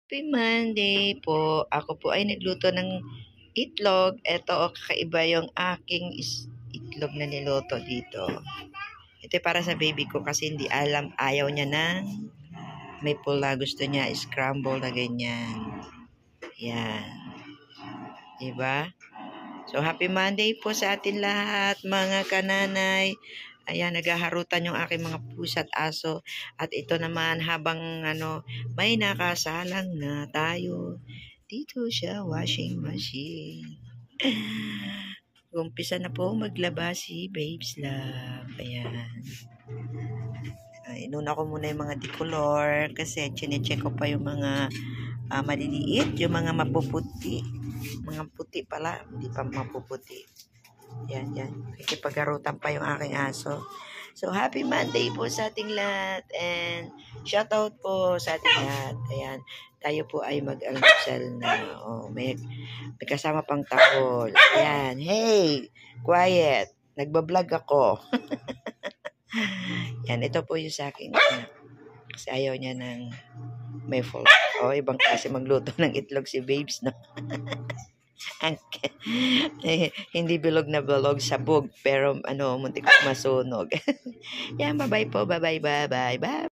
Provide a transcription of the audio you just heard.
Happy Monday po. Ako po ay nagluto ng itlog. Ito, kakaiba yung aking itlog na niluto dito. Ito para sa baby ko kasi hindi alam, ayaw niya ng may pula. Gusto niya scramble na ganyan. Yan. Diba? So, happy Monday po sa atin lahat, mga kananay. Ayan, naghaharutan yung aking mga pusa at aso. At ito naman, habang may nakasalang na tayo. Dito siya, washing machine. Umpisa na po maglaba si Babes Love. Ayan. Inuna ko muna yung mga decolor kasi chinecheck ko pa yung mga maliliit, yung mga mapuputi. Mga puti pala, hindi pa mapuputi. Yan. Kikipagarutan pa yung aking aso. So, happy Monday po sa ating lahat. And shout out po sa ating lahat. Ayan. Tayo po ay mag-almusal na. May kasama pang takol. Ayan. Hey! Quiet. Nagbablog ako. Yan. Ito po yung sa akin. Kasi ayaw niya ng may full. Ibang klase magluto ng itlog si Babes, no? Hindi bilog na bilog, sabog, pero muntik masunog. Yan, bye-bye po, bye.